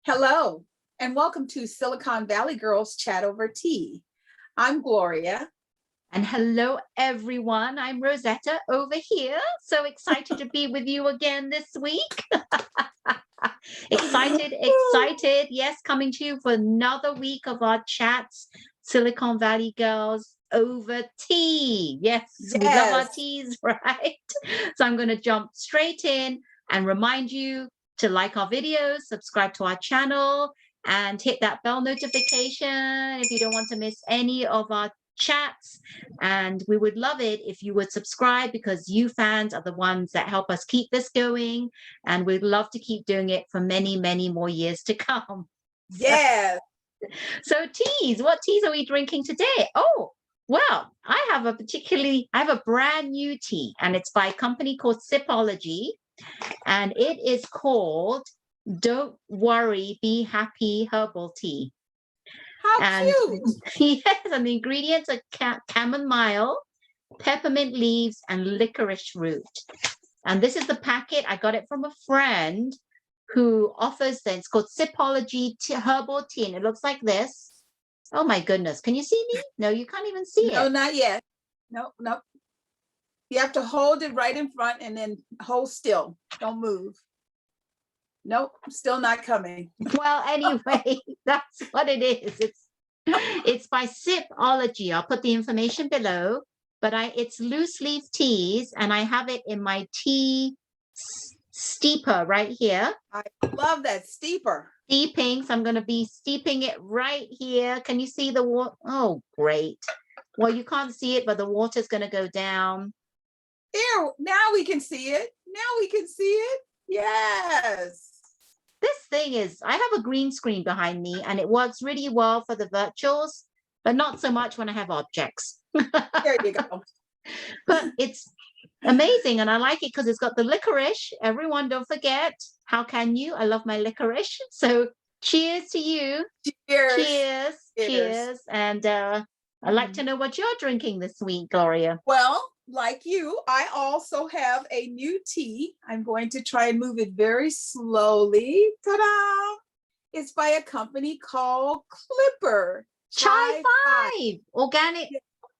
Hello, and welcome to Silicon Valley Girls Chat Over Tea. I'm Gloria. And hello, everyone. I'm Rosetta over here. So excited to be with you again this week. Excited. Yes, coming to you for another week of our chats, Silicon Valley Girls over tea. Yes, we love our teas, right? So I'm going to jump straight in and remind you to like our videos, subscribe to our channel, and hit that bell notification if you don't want to miss any of our chats. And we would love it if you would subscribe, because you fans are the ones that help us keep this going, and we'd love to keep doing it for many more years to come. Yes. So teas, what teas are we drinking today? Oh, well, I have a brand new tea, and it's by a company called Sipology, and it is called Don't Worry, Be Happy Herbal Tea. How cute. Yes, and the ingredients are chamomile, peppermint leaves, and licorice root. And this is the packet. I got it from a friend who offers this. It's called Sipology Herbal Tea, and it looks like this. Oh my goodness. Can you see me? No, you can't even see it. No, not yet. No. You have to hold it right in front and then hold still. Don't move. Nope, still not coming. Well, anyway, that's what it is. It's by Sipology. I'll put the information below, but it's loose leaf teas, and I have it in my tea steeper right here. I love that steeper. Steeping, so I'm going to be steeping it right here. Can you see the water? Oh, great. Well, you can't see it, but the water's going to go down. There, now we can see it. Yes. This thing is, I have a green screen behind me, and it works really well for the virtuals, but not so much when I have objects. There you go. But it's amazing, and I like it because it's got the licorice. Everyone, don't forget, how can you? I love my licorice. So cheers to you. Cheers. And I'd like to know what you're drinking this week, Gloria. Well, like you, I also have a new tea. I'm going to try and move it very slowly. Ta-da! It's by a company called Clipper. Chai 5. Organic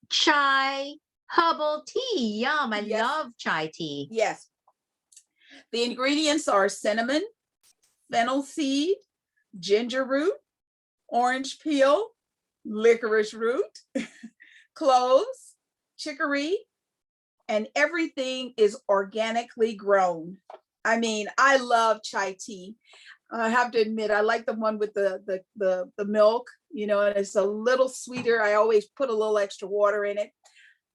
chai herbal tea. Yum. I love chai tea. Yes. The ingredients are cinnamon, fennel seed, ginger root, orange peel, licorice root, cloves, chicory, and everything is organically grown. I mean, I love chai tea. I have to admit, I like the one with the milk, and it's a little sweeter. I always put a little extra water in it.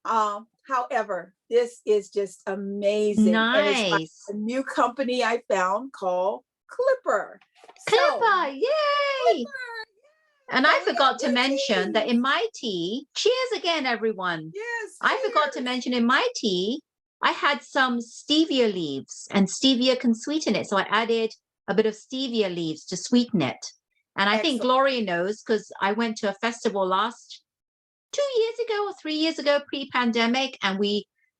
However, this is just amazing. Nice. And it's by a new company I found called Clipper. Yay! Clipper. And I forgot to mention that in my tea, cheers again, everyone. Yes. I forgot to mention in my tea, I had some stevia leaves, and stevia can sweeten it. So I added a bit of stevia leaves to sweeten it. And I think Gloria knows, because I went to a festival 2 years ago or 3 years ago, pre-pandemic. And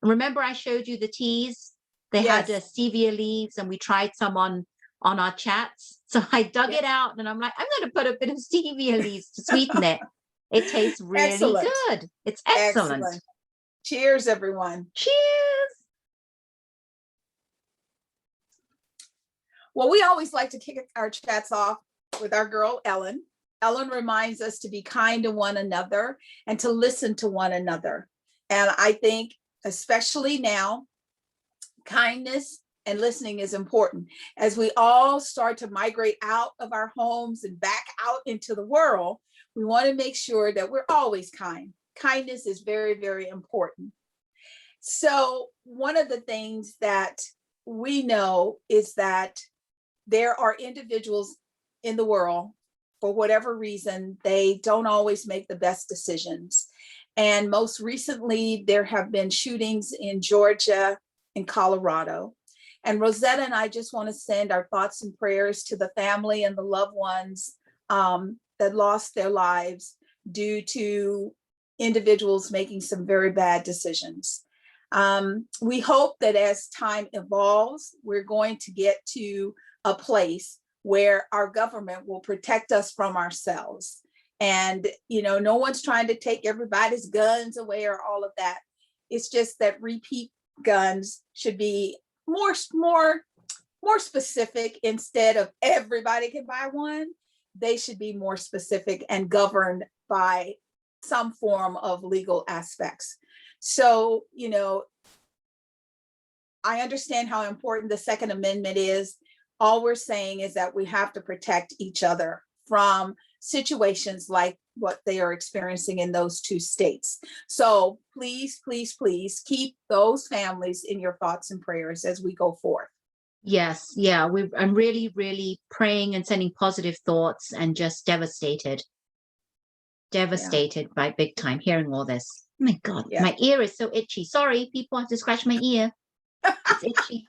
remember I showed you the teas. They had stevia leaves, and we tried some on our chats. So I dug it out, and I'm like, I'm going to put a bit of stevia leaves to sweeten it. It tastes really good. It's excellent. Cheers, everyone. Cheers. Well, we always like to kick our chats off with our girl, Ellen. Ellen reminds us to be kind to one another and to listen to one another. And I think, especially now, kindness and listening is important. As we all start to migrate out of our homes and back out into the world, we want to make sure that we're always kind. Kindness is very, very important. So one of the things that we know is that there are individuals in the world, for whatever reason, they don't always make the best decisions. And most recently, there have been shootings in Georgia and Colorado. And Rosetta and I just want to send our thoughts and prayers to the family and the loved ones that lost their lives due to individuals making some very bad decisions. We hope that as time evolves, we're going to get to a place where our government will protect us from ourselves. And, no one's trying to take everybody's guns away or all of that. It's just that repeat guns should be more specific. Instead of everybody can buy one, they should be more specific and governed by some form of legal aspects. So, I understand how important the Second Amendment is. All we're saying is that we have to protect each other from situations like what they are experiencing in those two states. So please, please, please keep those families in your thoughts and prayers as we go forth. Yes, yeah, I'm really, really praying and sending positive thoughts, and just devastated by big time hearing all this. Oh my God, Yeah. My ear is so itchy. Sorry, people, I have to scratch my ear. It's itchy.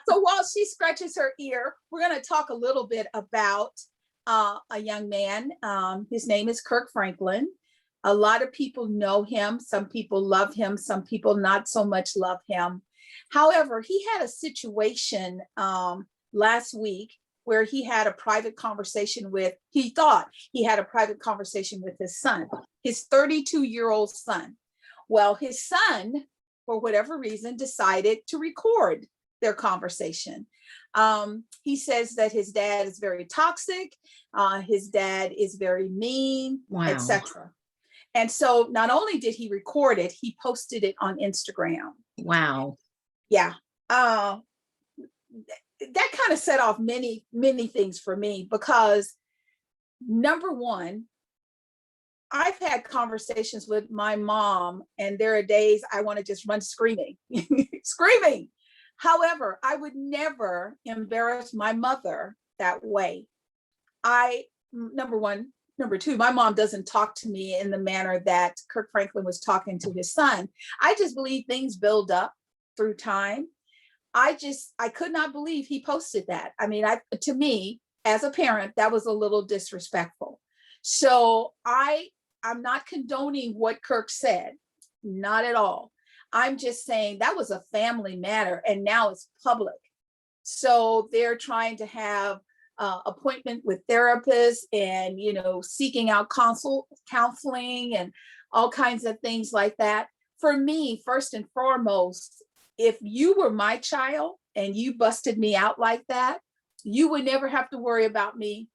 So while she scratches her ear, we're going to talk a little bit about a young man. His name is Kirk Franklin. A lot of people know him. Some people love him. Some people not so much love him. However, he had a situation last week where he had a private conversation he thought he had a private conversation with his son, his 32-year-old son. Well, his son, for whatever reason, decided to record their conversation. He says that his dad is very toxic, his dad is very mean, Wow. etc. And so not only did he record it, he posted it on Instagram. Wow. Yeah. That kind of set off many, many things for me, because number one, I've had conversations with my mom, and there are days I want to just run screaming, screaming. However, I would never embarrass my mother that way. Number one. Number two, my mom doesn't talk to me in the manner that Kirk Franklin was talking to his son. I just believe things build up through time. I could not believe he posted that. I mean, to me, as a parent, that was a little disrespectful. So I'm not condoning what Kirk said, not at all. I'm just saying that was a family matter, and now it's public. So they're trying to have appointment with therapists and, seeking out counseling and all kinds of things like that. For me, first and foremost, if you were my child and you busted me out like that, you would never have to worry about me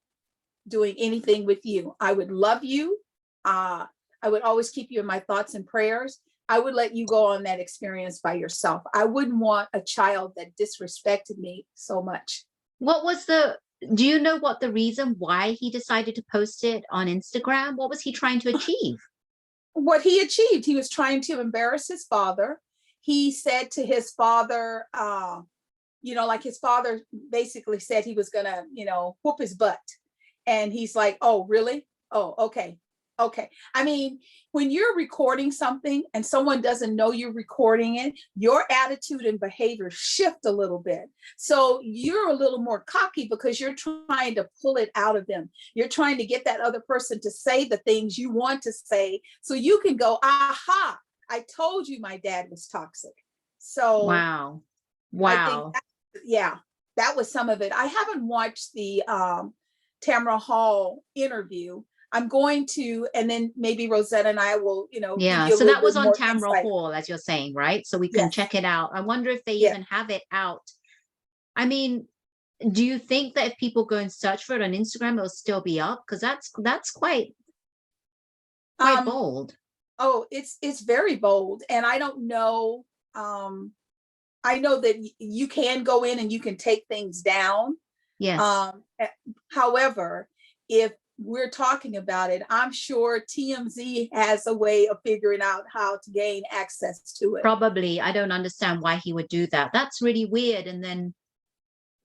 doing anything with you. I would love you. I would always keep you in my thoughts and prayers. I would let you go on that experience by yourself. I wouldn't want a child that disrespected me so much. Do you know what the reason why he decided to post it on Instagram? What was he trying to achieve? What he achieved, he was trying to embarrass his father. He said to his father, like his father basically said he was gonna, whoop his butt. And he's like, oh, really? Oh, okay. Okay. I mean, when you're recording something and someone doesn't know you're recording it, your attitude and behavior shift a little bit. So you're a little more cocky because you're trying to pull it out of them. You're trying to get that other person to say the things you want to say so you can go, aha, I told you my dad was toxic. So wow. I think that was some of it. I haven't watched the Tamara Hall interview. I'm going to, and then maybe Rosetta and I will, yeah. So that was on Tamara Hall, as you're saying, right? So we can check it out. I wonder if they even have it out. I mean, do you think that if people go and search for it on Instagram, it'll still be up? Because that's quite bold. Oh, it's very bold, and I don't know. I know that you can go in and you can take things down. Yes. However, if we're talking about it, I'm sure TMZ has a way of figuring out how to gain access to it. Probably. I don't understand why he would do that. That's really weird. And then,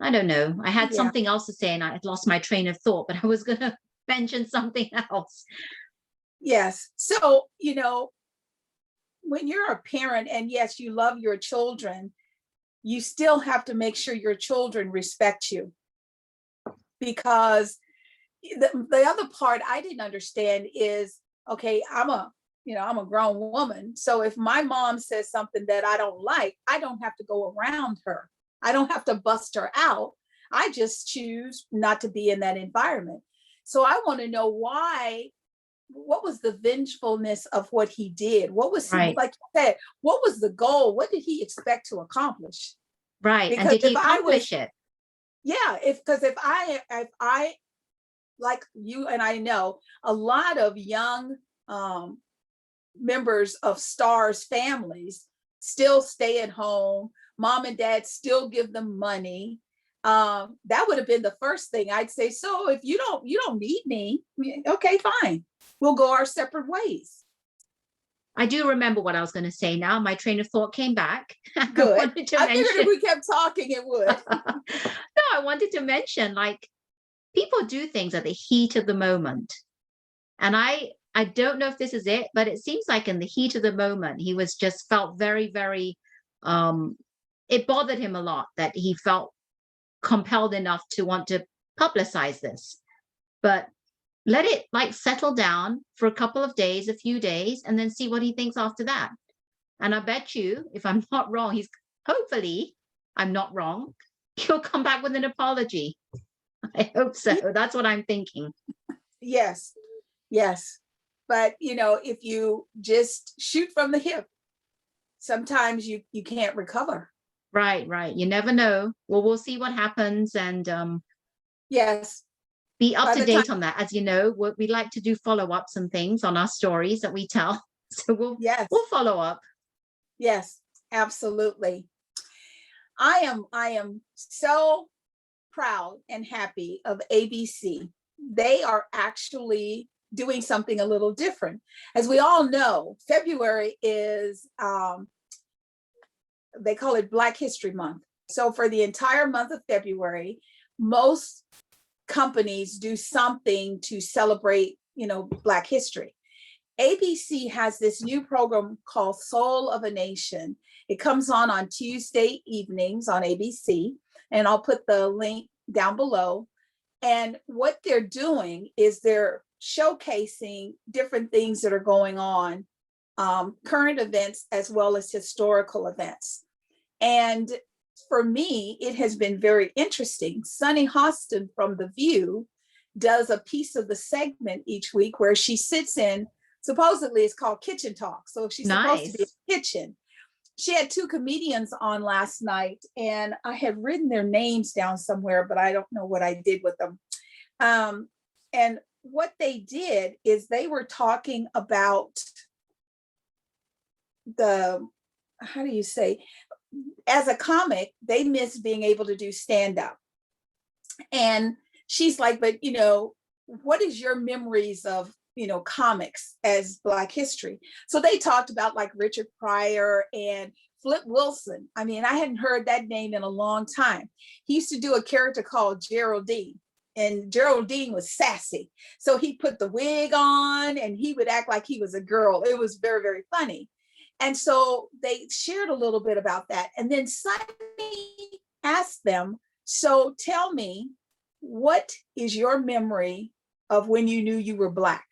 I don't know. I had something else to say and I had lost my train of thought, but I was going to mention something else. Yes. So, when you're a parent and yes, you love your children, you still have to make sure your children respect you. Because the other part I didn't understand is, okay, I'm a grown woman. So if my mom says something that I don't like, I don't have to go around her. I don't have to bust her out. I just choose not to be in that environment. So I want to know why, what was the vengefulness of what he did? What was he, Right. like you said, what was the goal? What did he expect to accomplish? Right. And Because did he if I was, accomplish it? yeah, if I, like you and I know, a lot of young members of stars families still stay at home. Mom and dad still give them money. That would have been the first thing I'd say. So if you don't need me, okay, fine. We'll go our separate ways. I do remember what I was going to say now. My train of thought came back. I Good. wanted to I figured if mention. we kept talking, it would. No, I wanted to mention, like, people do things at the heat of the moment. And I don't know if this is it, but it seems like in the heat of the moment, he was just felt very, very, it bothered him a lot that he felt compelled enough to want to publicize this. But let it like settle down for a couple of days, a few days, and then see what he thinks after that. And I bet you, if I'm not wrong, he's hopefully I'm not wrong, he'll come back with an apology. I hope so. That's what I'm thinking. Yes, yes. But if you just shoot from the hip, sometimes you can't recover. Right, right. You never know. Well, we'll see what happens and Yes. be up By to the time, date on that. As you know, we like to do follow-ups and things on our stories that we tell. So yes, we'll follow up. yes, absolutely. I am so proud and happy of ABC. They are actually doing something a little different. As we all know, February is they call it Black History Month. So for the entire month of February, most companies do something to celebrate, Black history. ABC has this new program called Soul of a Nation. It comes on Tuesday evenings on ABC, and I'll put the link down below. And what they're doing is they're showcasing different things that are going on, current events as well as historical events. And for me, it has been very interesting. Sunny Hostin from The View does a piece of the segment each week where she sits in, supposedly it's called Kitchen Talk. So she's supposed to be in the kitchen. She had two comedians on last night, and I had written their names down somewhere, but I don't know what I did with them. And what they did is they were talking about how do you say, as a comic, they miss being able to do stand-up. And she's like, but what is your memories of comics as Black history? So they talked about like Richard Pryor and Flip Wilson. I mean, I hadn't heard that name in a long time. He used to do a character called Geraldine, and Geraldine was sassy. So he put the wig on and he would act like he was a girl. It was very, very funny. And so they shared a little bit about that. And then Sunny asked them, so tell me, what is your memory of when you knew you were Black?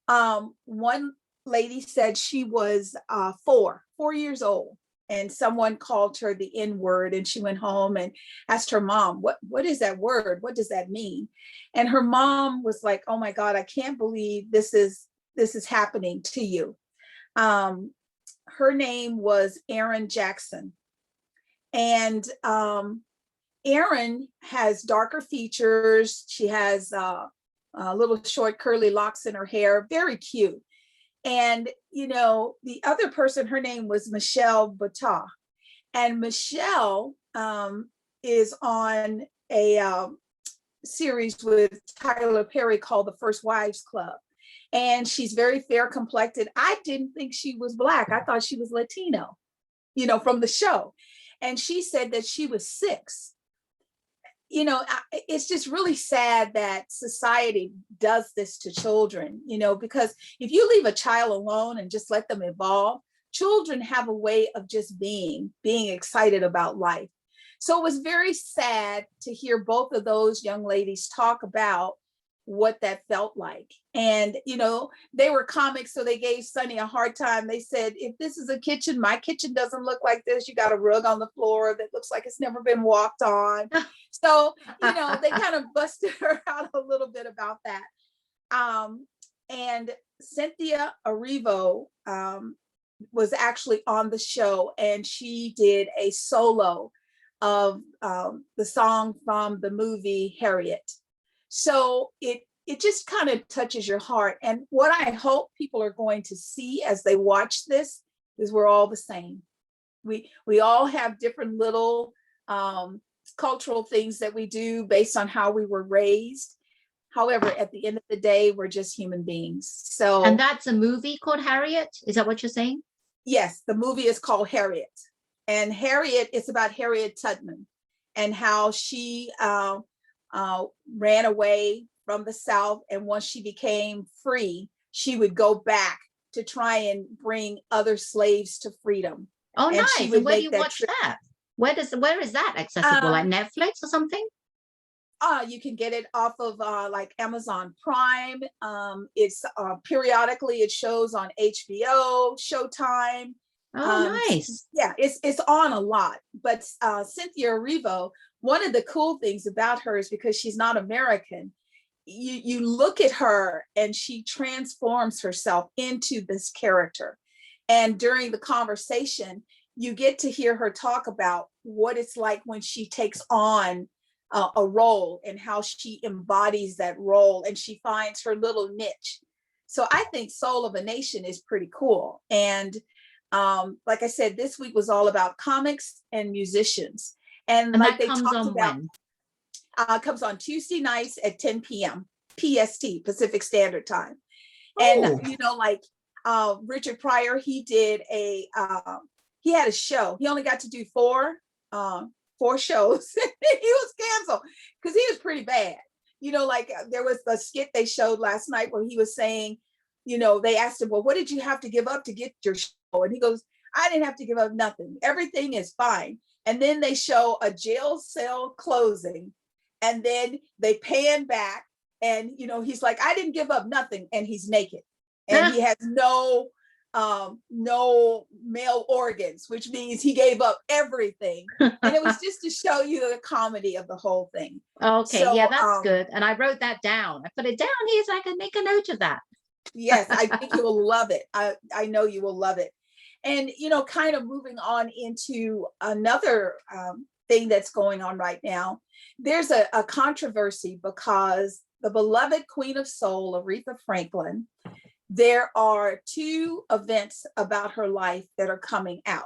One lady said she was 4 years old, and someone called her the N-word, and she went home and asked her mom, what is that word? What does that mean? And her mom was like, oh my God, I can't believe this is happening to you. Her name was Erin Jackson. And Erin has darker features. She has little short curly locks in her hair, very cute. And, the other person, her name was Michelle Bata. And Michelle is on a series with Tyler Perry called The First Wives Club. And she's very fair complected. I didn't think she was Black. I thought she was Latino, from the show. And she said that she was 6. It's just really sad that society does this to children, because if you leave a child alone and just let them evolve, children have a way of just being excited about life. So it was very sad to hear both of those young ladies talk about what that felt like. And, they were comics, so they gave Sunny a hard time. They said, if this is a kitchen, my kitchen doesn't look like this. You got a rug on the floor that looks like it's never been walked on. So, they kind of busted her out a little bit about that. And Cynthia Erivo was actually on the show, and she did a solo of the song from the movie Harriet. So it just kind of touches your heart. And what I hope people are going to see as they watch this is we're all the same. We all have different little cultural things that we do based on how we were raised. However, at the end of the day, we're just human beings. So, and that's a movie called Harriet. Is that what you're saying? Yes, the movie is called Harriet. And Harriet is about Harriet Tubman and how she ran away from the South. And once she became free, she would go back to try and bring other slaves to freedom. Oh, and nice. And where do you watch that? Where is that accessible? Like Netflix or something? You can get it off of like Amazon Prime. It's periodically it shows on HBO, Showtime. Oh, nice. Yeah, it's on a lot. But Cynthia Erivo, one of the cool things about her is because she's not American, you look at her and she transforms herself into this character. And during the conversation, you get to hear her talk about what it's like when she takes on a role and how she embodies that role and she finds her little niche. So I think Soul of a Nation is pretty cool. And like I said, this week was all about comics and musicians. And like they talked about, comes on Tuesday nights at 10 p.m. PST, Pacific Standard Time. And, like Richard Pryor, he had a show. He only got to do four shows. He was canceled because he was pretty bad. Like there was the skit they showed last night where he was saying, they asked him, well, what did you have to give up to get your show? And he goes, I didn't have to give up nothing. Everything is fine. And then they show a jail cell closing, and then they pan back, and he's like, I didn't give up nothing, and he's naked, and he has no male organs, which means he gave up everything. And it was just to show you the comedy of the whole thing. Okay, so, yeah, that's good. And I wrote that down. I put it down here so I can make a note of that. Yes, I think you will love it. I know you will love it. And, kind of moving on into another thing that's going on right now, there's a controversy because the beloved Queen of Soul, Aretha Franklin, there are two events about her life that are coming out.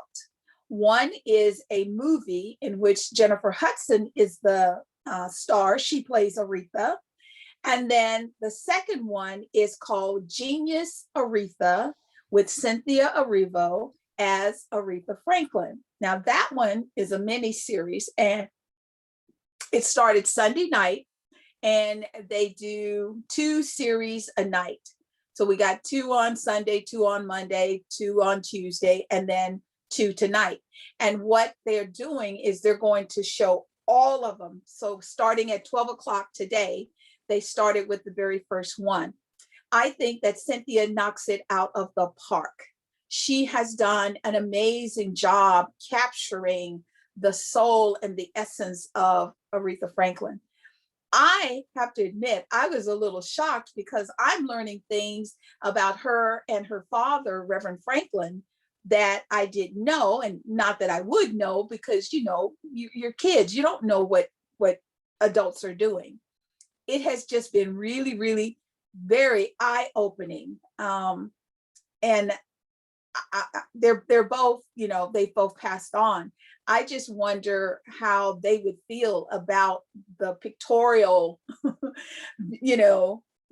One is a movie in which Jennifer Hudson is the star. She plays Aretha. And then the second one is called Genius Aretha with Cynthia Erivo as Aretha Franklin. Now that one is a mini series, and it started Sunday night, and they do 2 series a night. So we got 2 on Sunday, 2 on Monday, 2 on Tuesday, and then 2 tonight. And what they're doing is they're going to show all of them. So starting at 12 o'clock today, they started with the very first one. I think that Cynthia knocks it out of the park. She has done an amazing job capturing the soul and the essence of Aretha Franklin. I have to admit, I was a little shocked because I'm learning things about her and her father, Reverend Franklin, that I didn't know, and not that I would know, because you're kids, you don't know what adults are doing. It has just been really, really very eye-opening. And they're both, they both passed on. I just wonder how they would feel about the pictorial,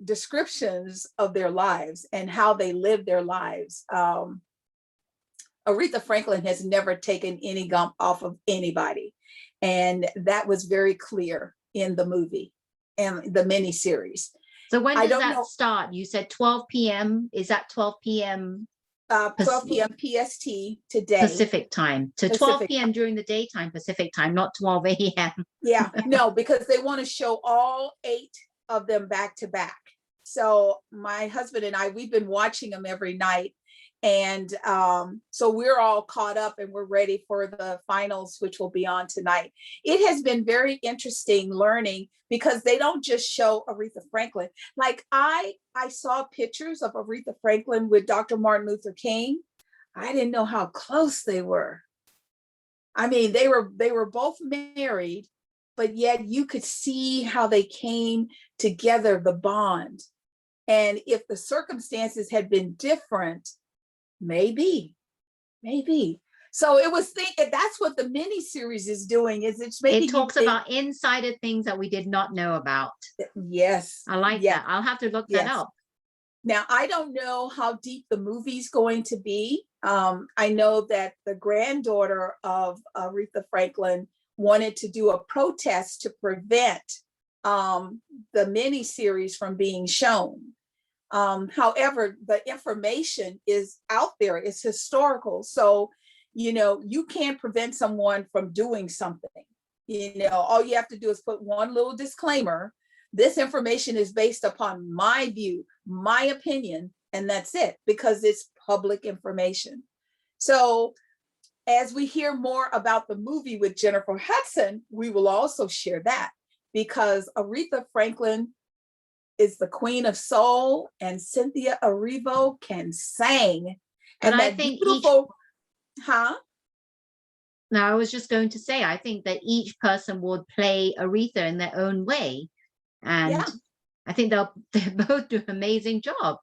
descriptions of their lives and how they live their lives. Aretha Franklin has never taken any gum off of anybody. And that was very clear in the movie and the miniseries. So when does that start? You said 12 p.m. Is that 12 p.m.? 12 p.m. PST today. Pacific time. So 12 p.m. during the daytime Pacific time, not 12 a.m. Yeah, no, because they want to show all 8 of them back to back. So my husband and I, we've been watching them every night. And so we're all caught up and we're ready for the finals, which will be on tonight. It has been very interesting learning because they don't just show Aretha Franklin. Like I saw pictures of Aretha Franklin with Dr. Martin Luther King. I didn't know how close they were. I mean, they were both married, but yet you could see how they came together, the bond. And if the circumstances had been different, maybe. So it was thinking that's what the mini series is doing. Is it's making it talks about insider things that we did not know about. Yes, I like that. I'll have to look that up. Now I don't know how deep the movie's going to be. I know that the granddaughter of Aretha Franklin wanted to do a protest to prevent the mini series from being shown. However, the information is out there, it's historical. So, you can't prevent someone from doing something. All you have to do is put one little disclaimer. This information is based upon my view, my opinion, and that's it, because it's public information. So as we hear more about the movie with Jennifer Hudson, we will also share that, because Aretha Franklin is the queen of soul, and Cynthia Erivo can sing. And I that think beautiful, Now, I was just going to say, I think that each person would play Aretha in their own way. And I think they'll both do an amazing job.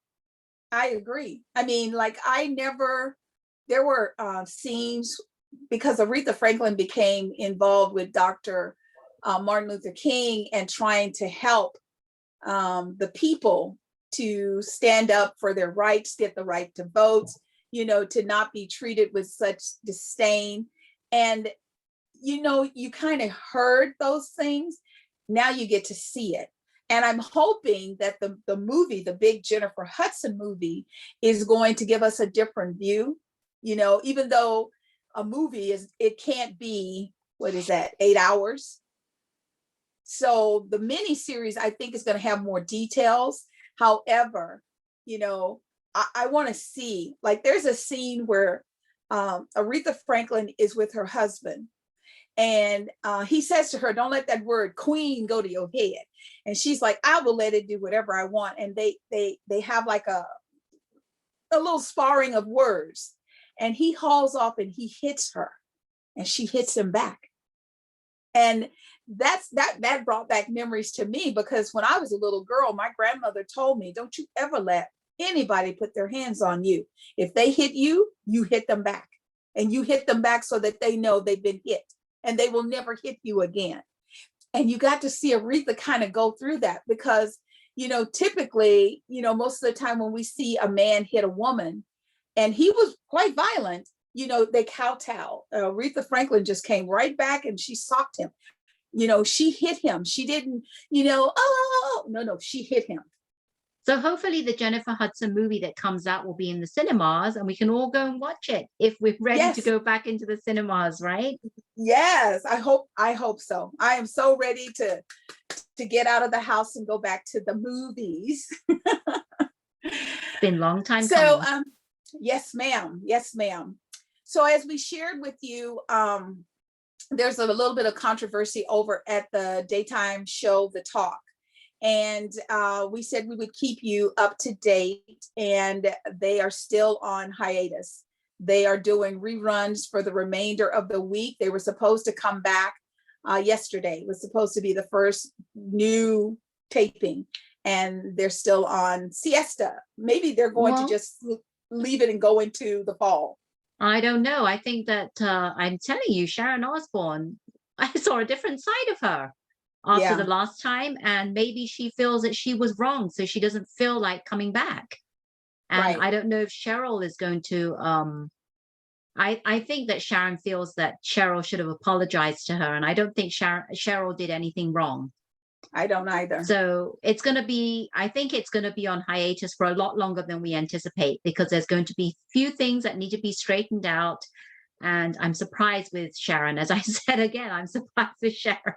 I agree. I mean, like there were scenes, because Aretha Franklin became involved with Dr. Martin Luther King and trying to help the people to stand up for their rights, get the right to vote, to not be treated with such disdain. And, you kind of heard those things. Now you get to see it. And I'm hoping that the movie, the big Jennifer Hudson movie, is going to give us a different view. Even though a movie it can't be, 8 hours. So the mini series, I think, is going to have more details. However, I want to see, like, there's a scene where Aretha Franklin is with her husband, and he says to her, "Don't let that word queen go to your head." And she's like, "I will let it do whatever I want." And they have like a little sparring of words, and he hauls off and he hits her, and she hits him back. And that brought back memories to me, because when I was a little girl, my grandmother told me, "Don't you ever let anybody put their hands on you. If they hit you, you hit them back, and you hit them back so that they know they've been hit, and they will never hit you again." And you got to see Aretha kind of go through that, because typically, most of the time when we see a man hit a woman, and he was quite violent, they kowtow. Aretha Franklin just came right back and she socked him. She hit him. She didn't, no, she hit him. So hopefully the Jennifer Hudson movie that comes out will be in the cinemas, and we can all go and watch it if we're ready to go back into the cinemas, right? Yes, I hope so. I am so ready to get out of the house and go back to the movies. It's been a long time so coming. Yes, ma'am. So as we shared with you, there's a little bit of controversy over at the daytime show The Talk, and we said we would keep you up to date, and they are still on hiatus. They are doing reruns for the remainder of the week. They were supposed to come back yesterday. It was supposed to be the first new taping, and they're still on siesta. Maybe they're going to just leave it and go into the fall. I don't know. I think that I'm telling you, Sharon Osbourne, I saw a different side of her after the last time, and maybe she feels that she was wrong, so she doesn't feel like coming back. And I don't know if Cheryl is going to I think that Sharon feels that Cheryl should have apologized to her, and I don't think Cheryl did anything wrong. I don't either. So it's going to be, I think it's going to be on hiatus for a lot longer than we anticipate, because there's going to be few things that need to be straightened out. And I'm surprised with Sharon. As I said again, I'm surprised with Sharon.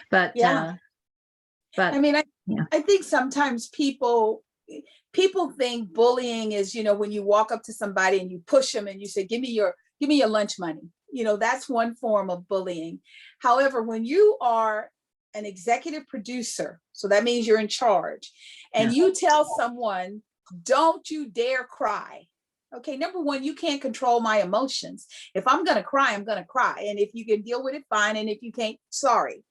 But But I mean, yeah, I think sometimes people think bullying is, when you walk up to somebody and you push them and you say, give me your lunch money. That's one form of bullying. However, when you are an executive producer, so that means you're in charge, and yeah, you tell someone, don't you dare cry. Okay, number one, you can't control my emotions. If I'm going to cry, I'm going to cry. And if you can deal with it, fine. And if you can't, sorry.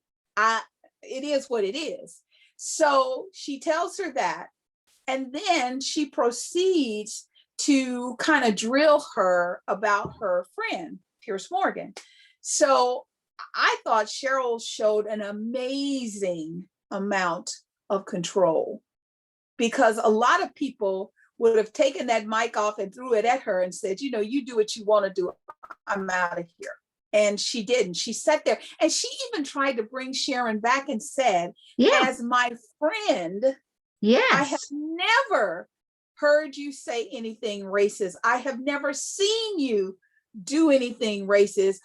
It is what it is. So she tells her that. And then she proceeds to kind of drill her about her friend, Pierce Morgan. So I thought Cheryl showed an amazing amount of control, because a lot of people would have taken that mic off and threw it at her and said, you do what you want to do. I'm out of here. And she didn't. She sat there, and she even tried to bring Sharon back and said, yeah, as my friend, I have yes, never heard you say anything racist. I have never seen you do anything racist,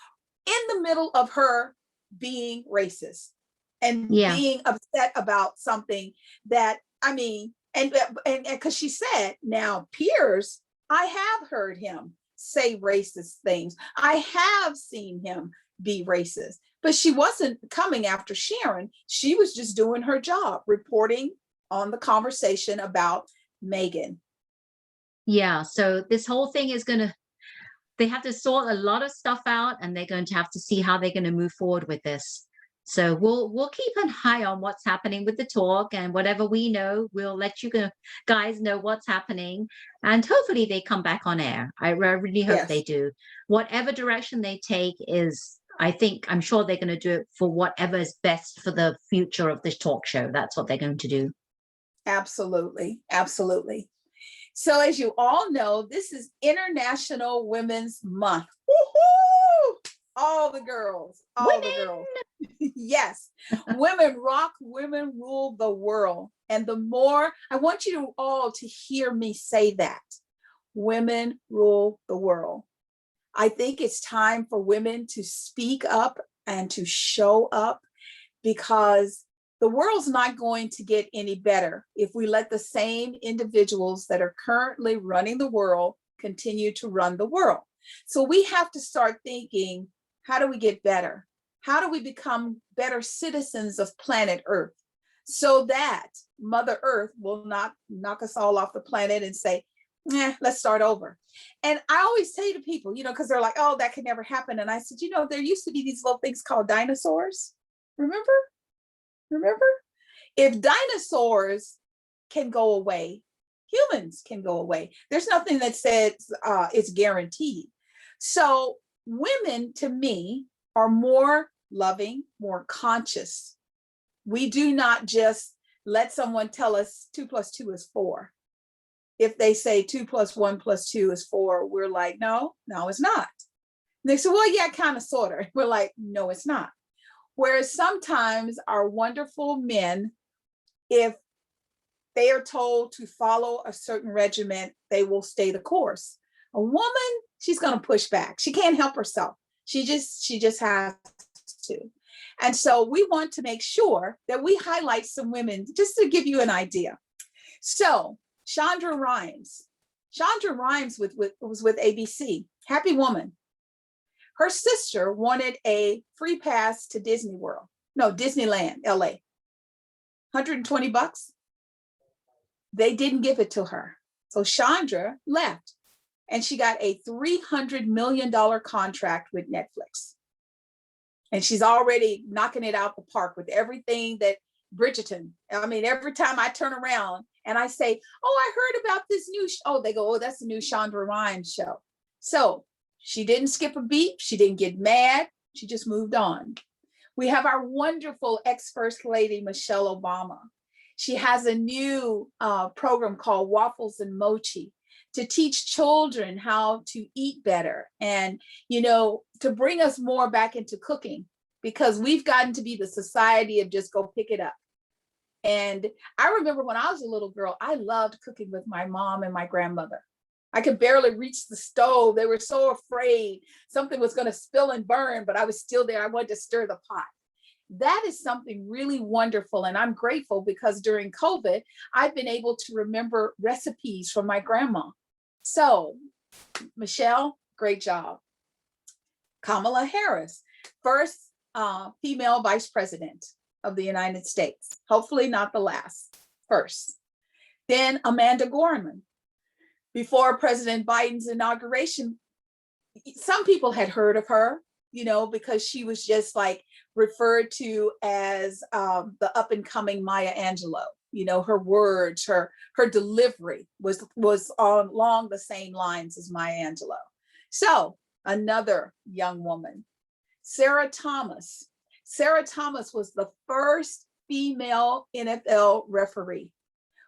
in the middle of her being racist and yeah, being upset about something that, I mean, and because she said, now, Piers, I have heard him say racist things. I have seen him be racist, but she wasn't coming after Sharon. She was just doing her job, reporting on the conversation about Megan. yeah. So this whole thing is they have to sort a lot of stuff out, and they're going to have to see how they're going to move forward with this. So we'll keep an eye on what's happening with the talk, and whatever we know, we'll let you guys know what's happening, and hopefully they come back on air. I really hope they Yes, do. Whatever direction they take I'm sure they're going to do it for whatever is best for the future of this talk show. That's what they're going to do. absolutely. Absolutely. So, as you all know, this is International Women's Month. Woo-hoo! All the girls, all the girls. Yes, women rock, women rule the world. And the more, I want you all to hear me say that, women rule the world. I think it's time for women to speak up and to show up, because the world's not going to get any better if we let the same individuals that are currently running the world continue to run the world. So we have to start thinking, how do we get better? How do we become better citizens of planet Earth, so that Mother Earth will not knock us all off the planet and say, let's start over. And I always say to people, because they're like, oh, that could never happen. And I said, there used to be these little things called dinosaurs. Remember? If dinosaurs can go away, humans can go away. There's nothing that says it's guaranteed. So women, to me, are more loving, more conscious. We do not just let someone tell us 2 + 2 is 4. If they say 2 + 1 + 2 is 4, we're like, no, it's not. And they say, well, yeah, kind of, sort of. We're like, no, it's not. Whereas sometimes our wonderful men, if they are told to follow a certain regimen, they will stay the course. A woman, she's going to push back. She can't help herself. She just has to. And so we want to make sure that we highlight some women, just to give you an idea. So Shonda Rhimes was with ABC, happy woman. Her sister wanted a free pass to Disneyland, LA, $120. They didn't give it to her. So Chandra left, and she got a $300 million contract with Netflix. And she's already knocking it out the park with everything that Bridgerton. I mean, every time I turn around and I say, oh, I heard about this new show, they go, oh, that's the new Shonda Rhimes show. So she didn't skip a beat. She didn't get mad. She just moved on. We have our wonderful ex-First Lady, Michelle Obama. She has a new program called Waffles and Mochi to teach children how to eat better and, to bring us more back into cooking, because we've gotten to be the society of just go pick it up. And I remember when I was a little girl, I loved cooking with my mom and my grandmother. I could barely reach the stove. They were so afraid something was going to spill and burn, but I was still there. I wanted to stir the pot. that is something really wonderful. And I'm grateful because during COVID, I've been able to remember recipes from my grandma. So, Michelle, great job. Kamala Harris, first female vice president of the United States. Hopefully not the last, first. Then Amanda Gorman. Before President Biden's inauguration, some people had heard of her, you know, because she was just like referred to as the up and coming Maya Angelou. You know, her words, her delivery was along the same lines as Maya Angelou. So another young woman, Sarah Thomas. Sarah Thomas was the first female NFL referee.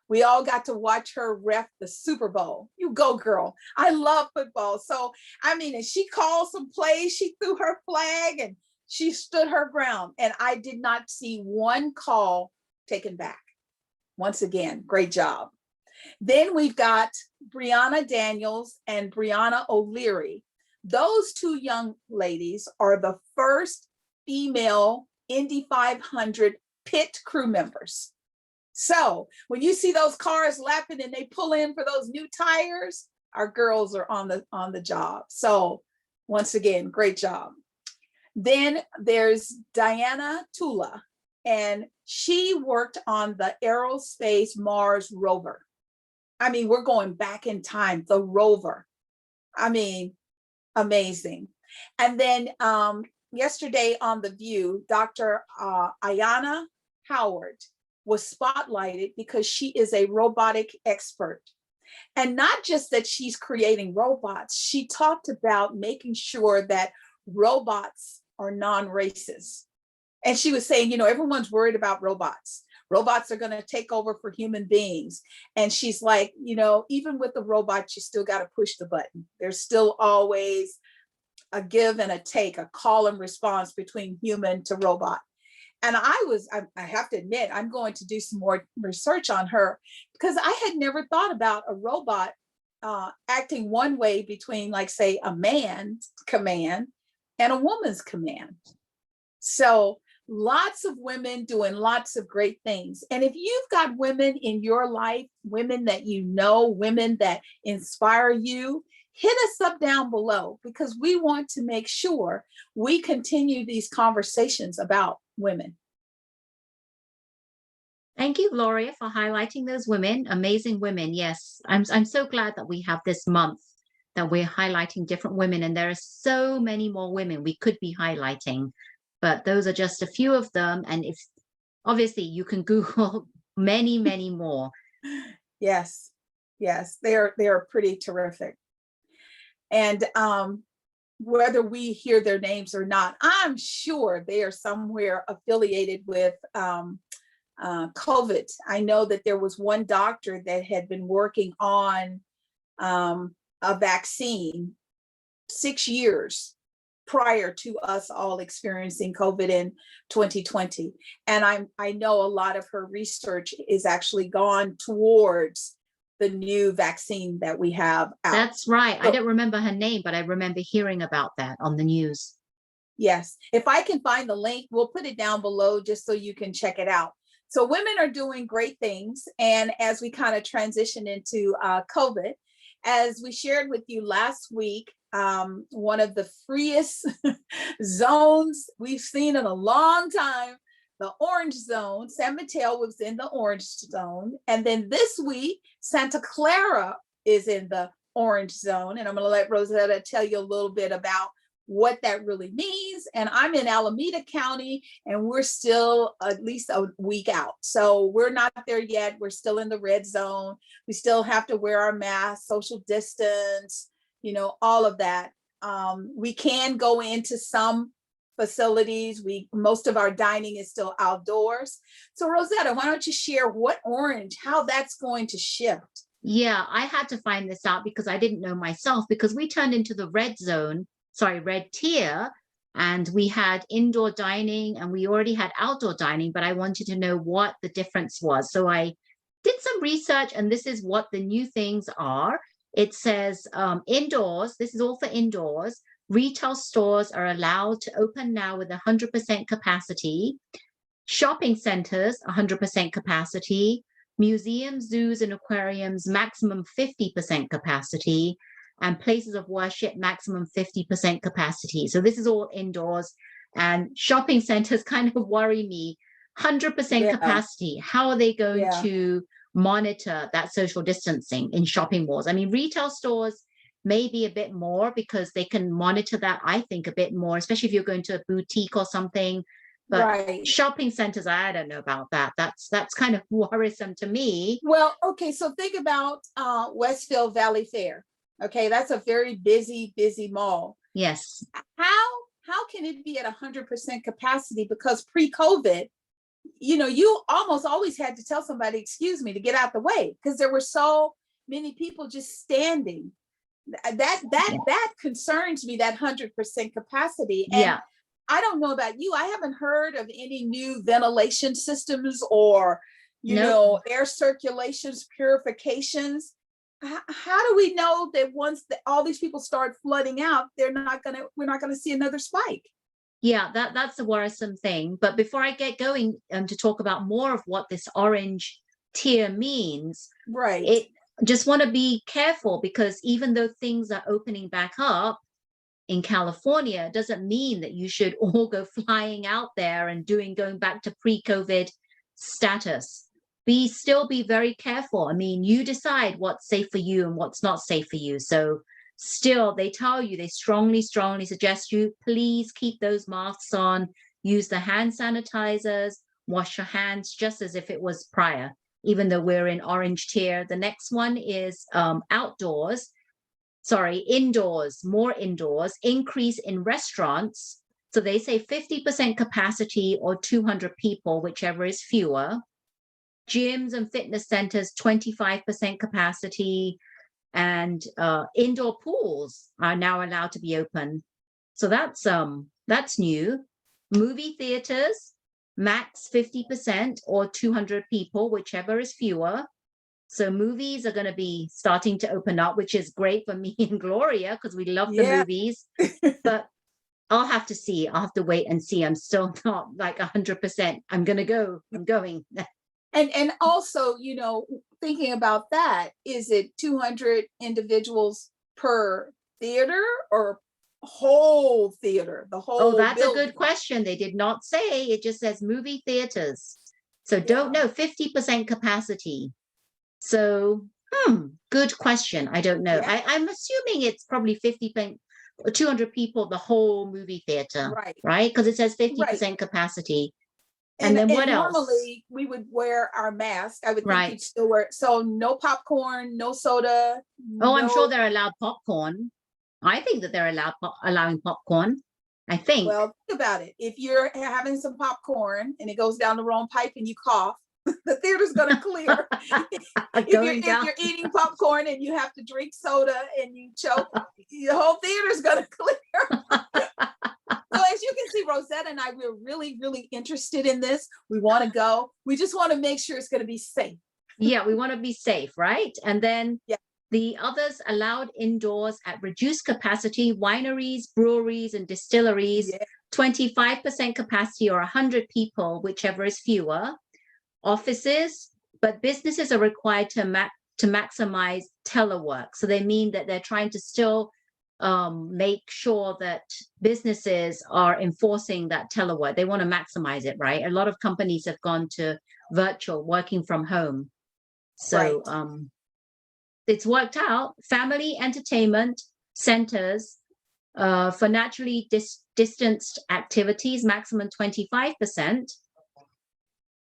We all got to watch her ref the Super Bowl. You go, girl. I love football. So, I mean, and she called some plays, she threw her flag and she stood her ground. And I did not see one call taken back. Once again, great job. Then we've got Brianna Daniels and Brianna O'Leary. Those two young ladies are the first female Indy 500 pit crew members. So when you see those cars lapping and they pull in for those new tires, our girls are on the job. So once again, great job. Then there's Diana Tula, and she worked on the Aerospace Mars rover. I mean, we're going back in time, the rover. I mean, amazing. And then yesterday on The View, Dr. Ayana Howard was spotlighted because she is a robotic expert. And not just that she's creating robots, she talked about making sure that robots are non-racist. And she was saying, you know, everyone's worried about robots. Robots are going to take over for human beings. And she's like, you know, even with the robots, you still got to push the button. There's still always a give and a take, a call and response between human to robot. And I have to admit, I'm going to do some more research on her because I had never thought about a robot acting one way between, like, say, a man's command and a woman's command. So lots of women doing lots of great things. And if you've got women in your life, women that you know, women that inspire you, hit us up down below because we want to make sure we continue these conversations about women. Thank you, Gloria, for highlighting those women, amazing women. Yes, I'm so glad that we have this month that we're highlighting different women, and there are so many more women we could be highlighting, but those are just a few of them. And if obviously you can Google many, many more. Yes, yes, they're pretty terrific. And whether we hear their names or not, I'm sure they are somewhere affiliated with COVID. I know that there was one doctor that had been working on a vaccine 6 years prior to us all experiencing COVID in 2020. And I know a lot of her research is actually gone towards the new vaccine that we have out. That's right. I don't remember her name, but I remember hearing about that on the news. Yes. If I can find the link, we'll put it down below just so you can check it out. So women are doing great things. And as we kind of transition into COVID, as we shared with you last week, one of the freest zones we've seen in a long time, the orange zone. San Mateo was in the orange zone. And then this week, Santa Clara is in the orange zone. And I'm going to let Rosetta tell you a little bit about what that really means. And I'm in Alameda County, and we're still at least a week out. So we're not there yet. We're still in the red zone. We still have to wear our masks, social distance, you know, all of that. We can go into some facilities. Most of our dining is still outdoors. So Rosetta, why don't you share what orange, how that's going to shift? Yeah, I had to find this out because I didn't know myself, because we turned into the red zone, red tier, and we had indoor dining and we already had outdoor dining, but I wanted to know what the difference was. So I did some research, and this is what the new things are. It says indoors, this is all for indoors, Retail stores are allowed to open now with 100% capacity. Shopping centers, 100% capacity. Museums, zoos, and aquariums, maximum 50% capacity. And places of worship, maximum 50% capacity. So this is all indoors. And shopping centers kind of worry me. 100% capacity. How are they going to monitor that social distancing in shopping malls? I mean, retail stores maybe a bit more because they can monitor that, I think, a bit more, especially if you're going to a boutique or something. But shopping centers, I don't know about that. That's kind of worrisome to me. Well, okay, so think about Westfield Valley Fair. Okay, that's a very busy mall. Yes. How can it be at 100% capacity? Because pre-COVID, you almost always had to tell somebody, excuse me, to get out the way, because there were so many people just standing. That concerns me, that 100% capacity. And I don't know about you, I haven't heard of any new ventilation systems or air circulations, purifications. How do we know that once all these people start flooding out, we're not gonna see another spike? Yeah, that's a worrisome thing. But before I get going to talk about more of what this orange tier means, just want to be careful, because even though things are opening back up in California, doesn't mean that you should all go flying out there and going back to pre-COVID status. Still be very careful. I mean, you decide what's safe for you and what's not safe for you. So still, they strongly suggest you, please keep those masks on, use the hand sanitizers, wash your hands just as if it was prior, even though we're in orange tier. The next one is indoors, more indoors, increase in restaurants. So they say 50% capacity or 200 people, whichever is fewer. Gyms and fitness centers, 25% capacity. And indoor pools are now allowed to be open. So that's new. Movie theaters, max 50% or 200 people, whichever is fewer. So movies are going to be starting to open up, which is great for me and Gloria, because we love the movies. But I'll have to see. I'll have to wait and see. I'm still not like 100%. I'm going to go. I'm going. And also, thinking about that, is it 200 individuals per theater or whole theater? The whole that's building? A good question. They did not say. It just says movie theaters. So don't know. 50% capacity. So, good question. I don't know. I'm assuming it's probably 50%, 200 people, the whole movie theater, right? Because it says 50% capacity. And then what else? Normally we would wear our mask. I would think you'd still wear it. So no popcorn, no soda. I'm sure they're allowed popcorn. I think that they're allowing popcorn. I think. Well, think about it. If you're having some popcorn and it goes down the wrong pipe and you cough, the theater's going to clear. if you're eating popcorn and you have to drink soda and you choke, the whole theater's going to clear. So as you can see, Rosetta and I, we're really, really interested in this. We want to go. We just want to make sure it's going to be safe. Yeah, we want to be safe, right? And then the others allowed indoors at reduced capacity: wineries, breweries, and distilleries, 25% capacity or 100 people, whichever is fewer. Offices, but businesses are required to maximize telework. So they mean that they're trying to still make sure that businesses are enforcing that telework. They want to maximize it, right? A lot of companies have gone to virtual, working from home. So it's worked out. Family entertainment centers for naturally distanced activities, maximum 25%.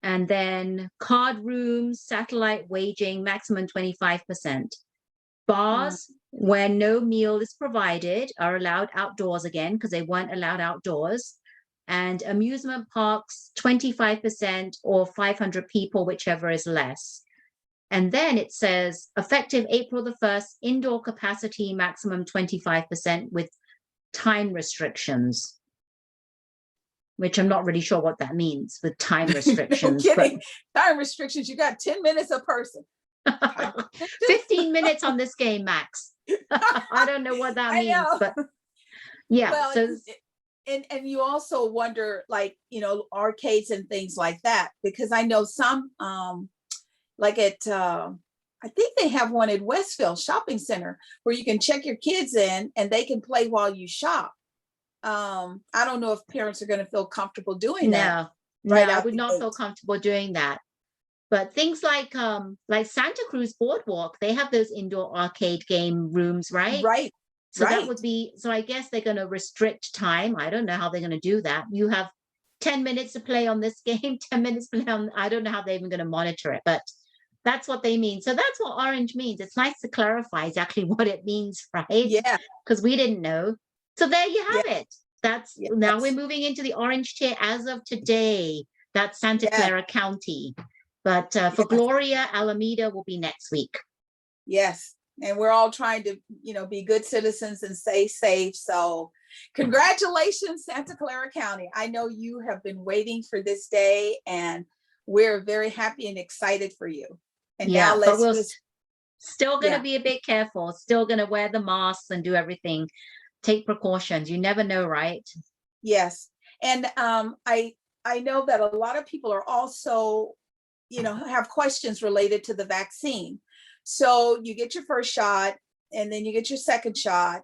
And then card rooms, satellite waging, maximum 25%. Bars, where no meal is provided, are allowed outdoors again, because they weren't allowed outdoors. And amusement parks, 25% or 500 people, whichever is less. And then it says, effective April the 1st, indoor capacity maximum 25% with time restrictions, which I'm not really sure what that means with time restrictions. No kidding. Time restrictions, you got 10 minutes a person. 15 minutes on this game, Max. I don't know what that means, but Yeah. Well, So and you also wonder, like, arcades and things like that, because I know some, like at, I think they have one at Westfield Shopping Center where you can check your kids in and they can play while you shop. I don't know if parents are going to feel comfortable doing that no, no, right I out would the not feel gate. comfortable doing that. But things like Santa Cruz Boardwalk, they have those indoor arcade game rooms, right? Right, So that right. would be, so I guess they're going to restrict time. I don't know how they're going to do that. You have 10 minutes to play on this game, 10 minutes to play on, I don't know how they're even going to monitor it, but that's what they mean. So that's what orange means. It's nice to clarify exactly what it means, right? Yeah, Because we didn't know. So there you yeah, have it. That's now we're yes, moving into the orange tier as of today. That's Santa yeah, Clara County. But for yes, Gloria, Alameda will be next week. yes. And we're all trying to, be good citizens and stay safe. So congratulations, Santa Clara County. I know you have been waiting for this day, and we're very happy and excited for you. And now Yeah, but let's we're just, still going to yeah, be a bit careful, still going to wear the masks and do everything, take precautions. You never know, right? yes. And I know that a lot of people are also, have questions related to the vaccine. So you get your first shot and then you get your second shot.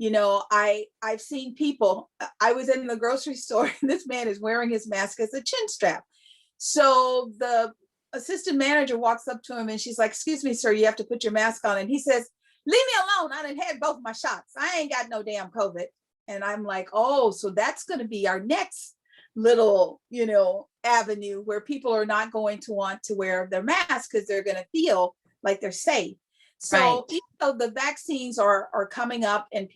I've seen people, I was in the grocery store and this man is wearing his mask as a chin strap. So the assistant manager walks up to him and she's like, "Excuse me, sir, you have to put your mask on." And he says, "Leave me alone. I done had both my shots. I ain't got no damn COVID." And I'm like, oh, so that's going to be our next little, avenue where people are not going to want to wear their mask because they're going to feel like they're safe. Right. So even though the vaccines are coming up and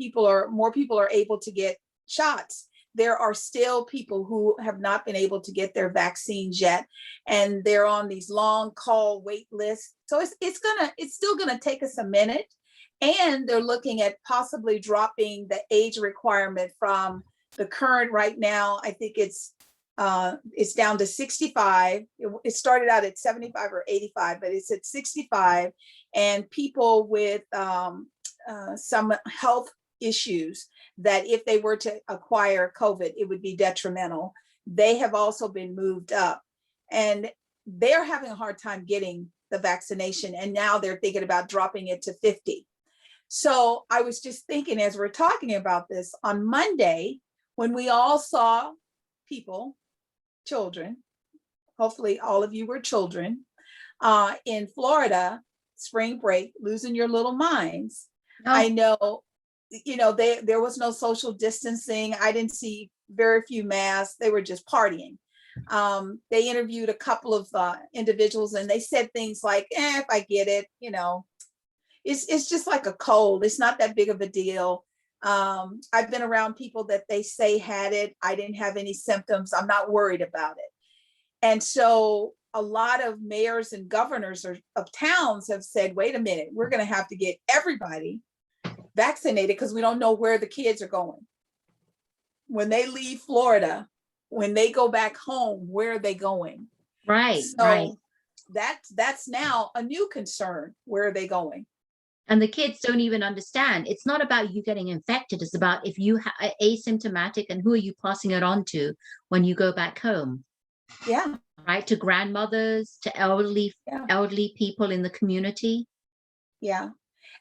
more people are able to get shots, there are still people who have not been able to get their vaccines yet, and they're on these long call wait lists. So it's still gonna take us a minute, and they're looking at possibly dropping the age requirement from the current right now. I think it's down to 65. It started out at 75 or 85, but it's at 65. And people with some health issues that if they were to acquire COVID, it would be detrimental. They have also been moved up, and they're having a hard time getting the vaccination. And now they're thinking about dropping it to 50. So I was just thinking, as we're talking about this on Monday, when we all saw people, children, hopefully all of you were children, in Florida, spring break, losing your little minds. I Oh, know, there was no social distancing. I didn't see very few masks. They were just partying. They interviewed a couple of individuals, and they said things like, if I get it, it's just like a cold. It's not that big of a deal. I've been around people that they say had it. I didn't have any symptoms. I'm not worried about it. And so a lot of mayors and governors of towns have said, wait a minute, we're going to have to get everybody vaccinated because we don't know where the kids are going. When they leave Florida, when they go back home, where are they going? right, right. So that's now a new concern. Where are they going? And the kids don't even understand. It's not about you getting infected. It's about if you are asymptomatic and who are you passing it on to when you go back home, Yeah, right? To grandmothers, to yeah, elderly people in the community. yeah.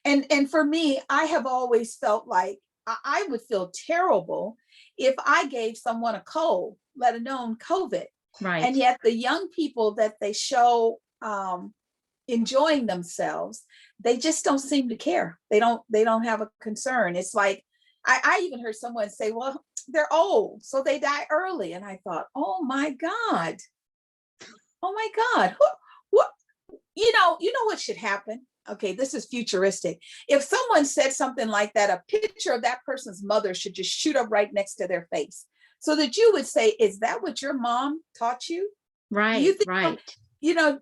And for me, I have always felt like I would feel terrible if I gave someone a cold, let alone COVID. And Right. yet the young people that they show enjoying themselves, they just don't seem to care. They don't have a concern. It's like I even heard someone say, well, they're old, so they die early. And I thought, oh my God, oh my God, what you know what should happen? Okay, this is futuristic. If someone said something like that, a picture of that person's mother should just shoot up right next to their face so that you would say, is that what your mom taught you? Do you Right, think, right.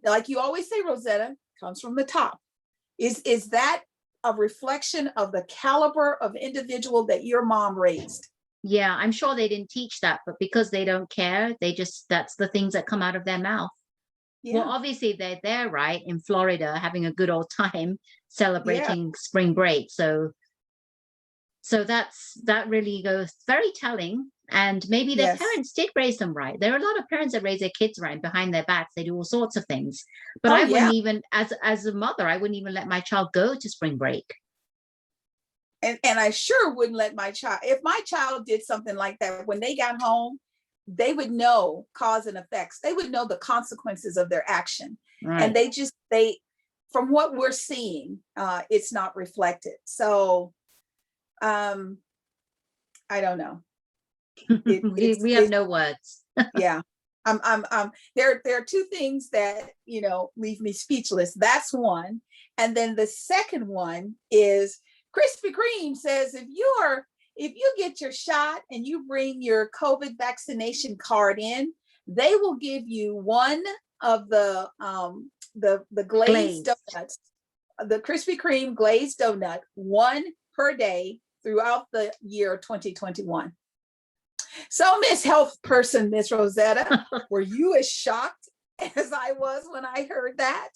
like you always say, Rosetta, comes from the top. Is that a reflection of the caliber of individual that your mom raised? Yeah, I'm sure they didn't teach that, but because they don't care, they just, that's the things that come out of their mouth. Well, Yeah, obviously they're there, right, in Florida, having a good old time yeah, celebrating spring break. So So that really goes very telling. And maybe their Yes. parents did raise them right. There are a lot of parents that raise their kids right behind their backs. They do all sorts of things. But Oh I wouldn't yeah. even, as a mother, I wouldn't even let my child go to spring break. And I sure wouldn't let my child, if my child did something like that, when they got home, they would know cause and effects. They would know the consequences of their action. And Right. they, from what we're seeing, it's not reflected. So I don't know. We have no words. Yeah. There are two things that, leave me speechless. That's one. And then the second one is Krispy Kreme says if you get your shot and you bring your COVID vaccination card in, they will give you one of the glazed Glazed. donuts, the Krispy Kreme glazed donut, one per day throughout the year 2021. So, Miss Health Person, Miss Rosetta, were you as shocked as I was when I heard that?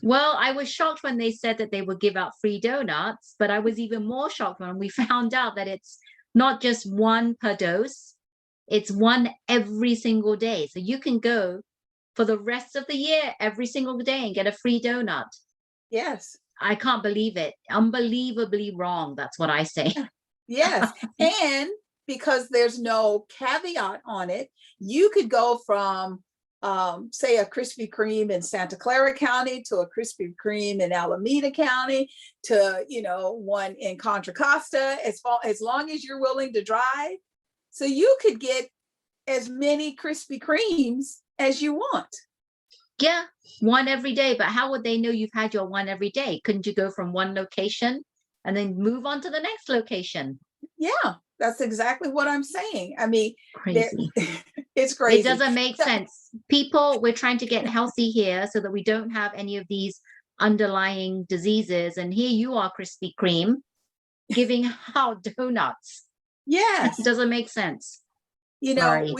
Well, I was shocked when they said that they would give out free donuts, but I was even more shocked when we found out that it's not just one per dose, it's one every single day. So you can go for the rest of the year every single day and get a free donut. Yes. I can't believe it. Unbelievably wrong. That's what I say. Yes. And because there's no caveat on it, you could go from say a Krispy Kreme in Santa Clara County to a Krispy Kreme in Alameda County to, one in Contra Costa, as long as you're willing to drive. So you could get as many Krispy Kremes as you want. Yeah, one every day. But how would they know you've had your one every day? Couldn't you go from one location and then move on to the next location? Yeah, that's exactly what I'm saying. I mean, Crazy. it's crazy. It doesn't make sense. People, we're trying to get healthy here so that we don't have any of these underlying diseases. And here you are, Krispy Kreme, giving out donuts. Yes. It doesn't make sense. Sorry.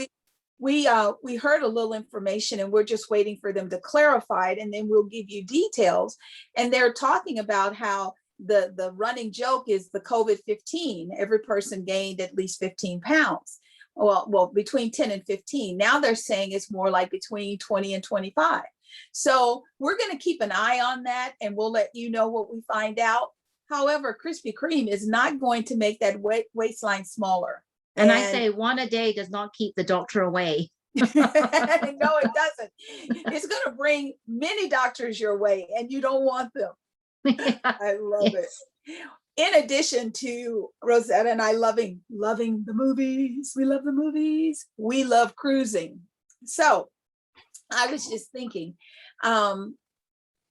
we heard a little information and we're just waiting for them to clarify it, and then we'll give you details. And they're talking about how the running joke is the COVID-15. Every person gained at least 15 pounds. Well, between 10 and 15. Now they're saying it's more like between 20 and 25. So we're going to keep an eye on that, and we'll let you know what we find out. However, Krispy Kreme is not going to make that waistline smaller. And I say one a day does not keep the doctor away. No, it doesn't. It's going to bring many doctors your way, and you don't want them. I love it. In addition to Rosetta and I loving the movies, we love the movies. We love cruising. So I was just thinking,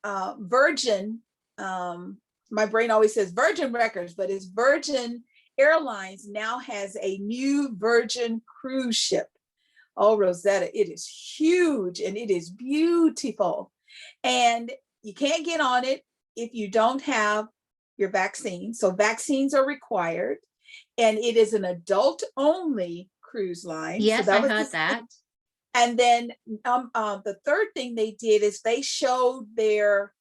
Virgin, my brain always says Virgin Records, but it's Virgin Airlines now has a new Virgin cruise ship. Oh, Rosetta, it is huge and it is beautiful. And you can't get on it if you don't have your vaccine. So vaccines are required. And it is an adult only cruise line. Yes, so I heard that. And then the third thing they did is they showed their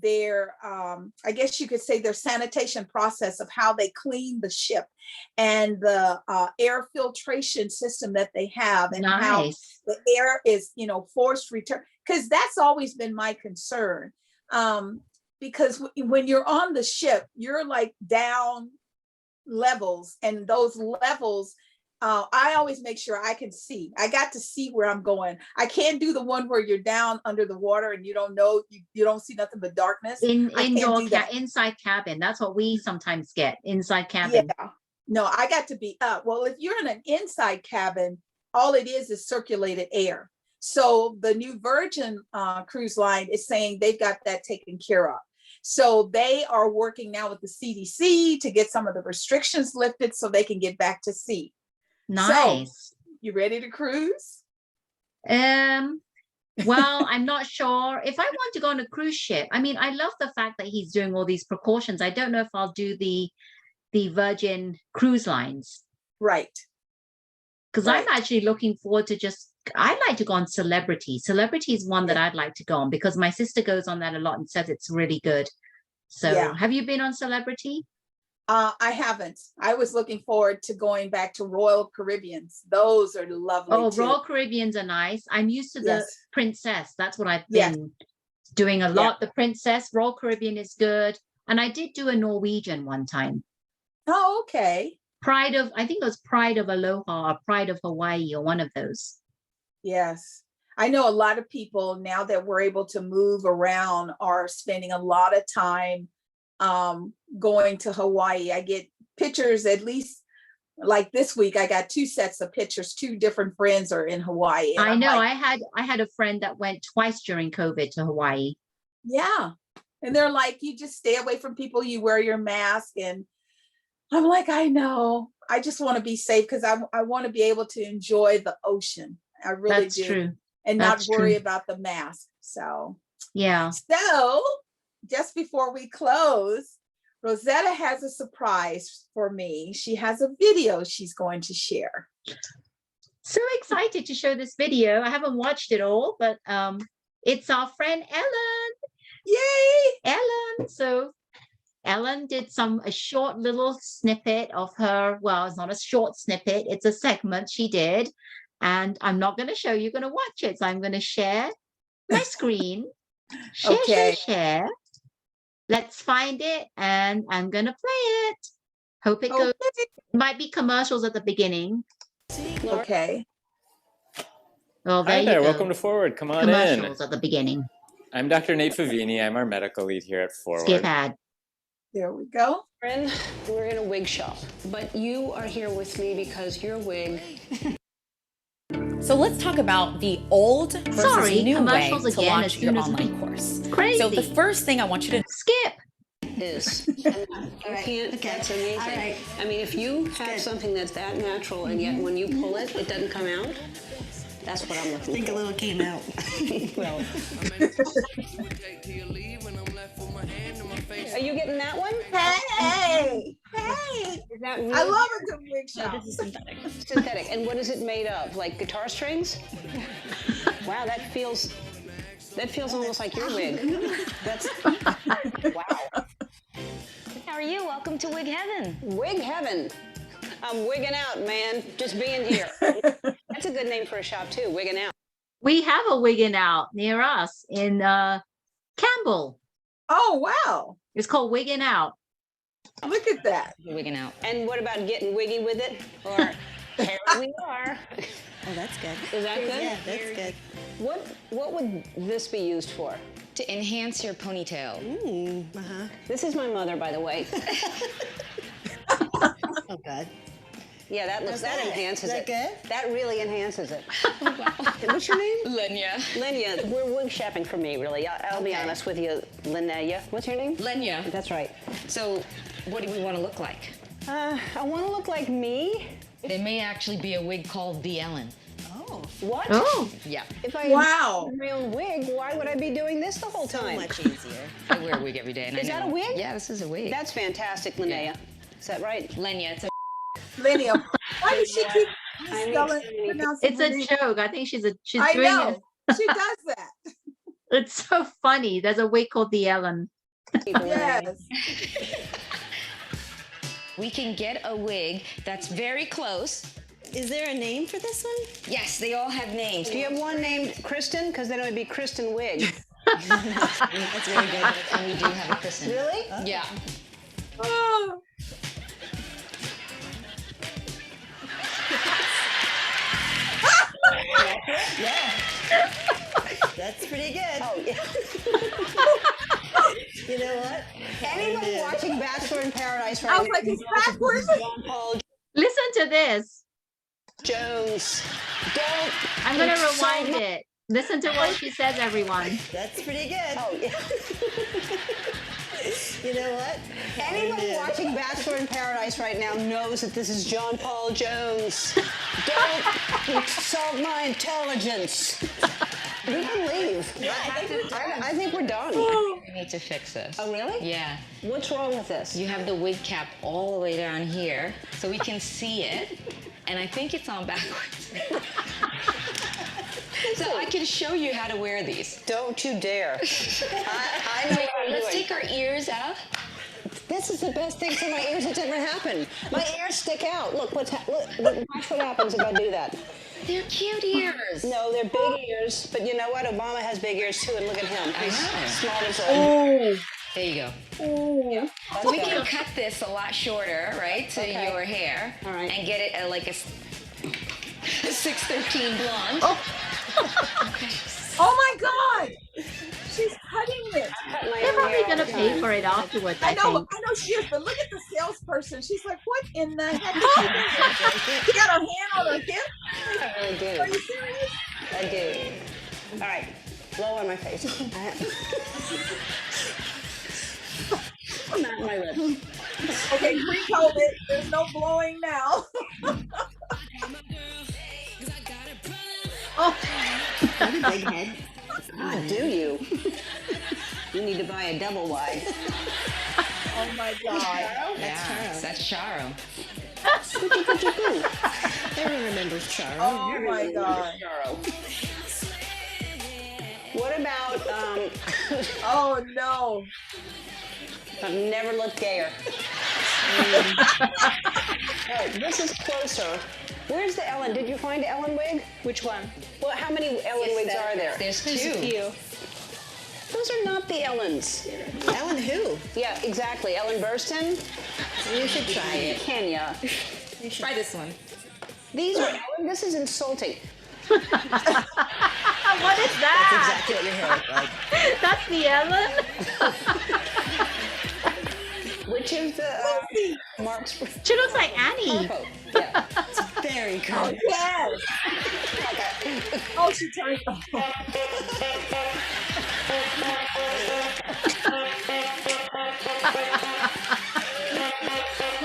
I guess you could say their sanitation process of how they clean the ship and the air filtration system that they have, and how the air is, forced return. Because that's always been my concern. Because when you're on the ship, you're like down levels, and those levels, I always make sure I can see. I got to see where I'm going. I can't do the one where you're down under the water and you don't know, you don't see nothing but darkness. Inside cabin. That's what we sometimes get, inside cabin. Yeah. No, I got to be up. Well, if you're in an inside cabin, all it is circulated air. So the new Virgin cruise line is saying they've got that taken care of. So they are working now with the CDC to get some of the restrictions lifted so they can get back to sea. Nice. So, you ready to cruise? Well, I'm not sure if I want to go on a cruise ship. I mean, I love the fact that he's doing all these precautions. I don't know if I'll do the Virgin cruise lines. Right. Because I'm actually looking forward to I'd like to go on Celebrity. Celebrity is one that I'd like to go on because my sister goes on that a lot and says it's really good. So have you been on Celebrity? I haven't. I was looking forward to going back to Royal Caribbeans. Those are lovely Oh, too. Royal Caribbeans are nice. I'm used to the Yes. Princess. That's what I've Yes. been doing a Yeah. lot. The Princess, Royal Caribbean is good. And I did do a Norwegian one time. Oh, okay. I think it was Pride of Aloha or Pride of Hawaii or one of those. Yes. I know a lot of people now that we're able to move around are spending a lot of time going to Hawaii. I get pictures, at least like this week, I got 2 sets of pictures. 2 different friends are in Hawaii. And I I'm know. like, I had a friend that went twice during COVID to Hawaii. yeah. And they're like, you just stay away from people, you wear your mask. And I'm like, I know. I just want to be safe because I want to be able to enjoy the ocean. I really That's do. true. And That's not worry true. about the mask. So, Yeah. so just before we close, Rosetta has a surprise for me. She has a video she's going to share. So excited to show this video. I haven't watched it all, but it's our friend Ellen. Yay! Ellen. So Ellen did a short little snippet of her. Well, it's not a short snippet, it's a segment she did. And I'm not going to show you, you're going to watch it. So I'm going to share my screen. Share. Let's find it. And I'm going to play it. Hope it goes. Might be commercials at the beginning. Okay. Well, there Hi there. you go. Welcome to Forward. Come on Commercials in. at the beginning. I'm Dr. Nate Favini. I'm our medical lead here at Forward. Skip ad. There we go. We're in a wig shop, but you are here with me because your wig. So let's talk about the old versus new way to launch your online course. Crazy. So the first thing I want you to Skip. Is. That's amazing. Right. I mean, if you have something that's that natural and yet when you pull it, it doesn't come out, that's what I'm looking for. I think a little came out. Well. Are you getting that one? Hey! Is that real? I love a good wig shop. this is synthetic. Synthetic. And what is it made of? Like guitar strings? Wow, that feels almost like your wig. That's wow. How are you? Welcome to Wig Heaven. Wig Heaven. I'm wigging out, man. Just being here. That's a good name for a shop too. Wigging out. We have a Wiggin' Out near us in Campbell. Oh, wow. It's called Wiggin' Out. Look at that. Wigging out. And what about getting wiggy with it? Or here we are. Oh, that's good. Is that good? Yeah, that's good. What would this be used for? To enhance your ponytail. This is my mother, by the way. Oh, God. Yeah, that enhances Is it. that good? That really enhances it. What's your name? Lenya. Lenya. We're wig shopping for me, really. I'll be honest with you, Linnea. What's your name? Lenya. That's right. So, what do we want to look like? I want to look like me. There may actually be a wig called the Ellen. Oh, What? Oh, Yeah. If I Wow. had my own wig, why would I be doing this the whole so time? much easier. I wear a wig every day. And Is I that know. a wig? Yeah, this is a wig. That's fantastic, Linnea. Is that right? Lenya. It's a Linnea. Why does she keep I spelling, mean, pronouncing it's her a name? joke. I think she's I doing know. it. She does that. It's so funny. There's a wig called the Ellen. Yes. we can get a wig that's very close. Is there a name for this one? Yes, they all have names. Do you have one named Kristen? Because then it would be Kristen Wig. That's very good. And we do have a Kristen. Really? Yeah. Oh, Yeah. That's pretty good. Oh, yeah. You know what? Anyone watching Bachelor in Paradise right I was now? like, it's backwards. John Paul Listen to this. Jones. Don't. I'm going to It's so rewind much- it. Listen to what she says, everyone. That's pretty good. Oh, yeah. You know what? Anyone watching Bachelor in Paradise right now knows that this is John Paul Jones. Don't insult my intelligence. We can leave. I think we're done. We need to fix this. Oh, really? Yeah. What's wrong with this? You have the wig cap all the way down here, so we can see it. And I think it's on backwards. So I can show you how to wear these. Don't you dare. I know how to do Let's it. take our ears out. This is the best thing to my ears that's ever happened. My ears stick out. Look, look, watch what happens if I do that. They're cute ears. No, they're big ears, but you know what? Obama has big ears too, and look at him. I He's know. small as a... Oh, There you go. oh. So we can cut this a lot shorter, right, to Okay. your hair, All right. and get it at like a 613 blonde. Oh my God. She's cutting it. Cut my They're own probably hair all gonna the pay time. for it afterwards, I I know think. she is, but look at the salesperson. She's like, what in the heck is she doing? She got her hand on her hip? I really do. Are you serious? I do. All right, blow on my face. Not my lips. Okay, pre-COVID, there's no blowing now. Oh, What a big head. Ah, do you? You need to buy a double wide. Oh my God. Yeah, that's Charo. Everyone remembers Charo. Oh my God. What about, Oh no. I've never looked gayer. Hey, this is closer. Where's the Ellen? Did you find Ellen wig? Which one? Well, how many Ellen wigs are there? There's There's a two. few. Those are not the Ellens. Ellen who? Yeah, exactly. Ellen Burstyn, You should try it. Kenya. Try this one. These are Ellen. This is insulting. what is that? Exactly what your hair looked like. That's the Ellen? Which is the Mark's She looks like Annie. purple. Yeah. Very Oh cool. yes. Oh, she turned.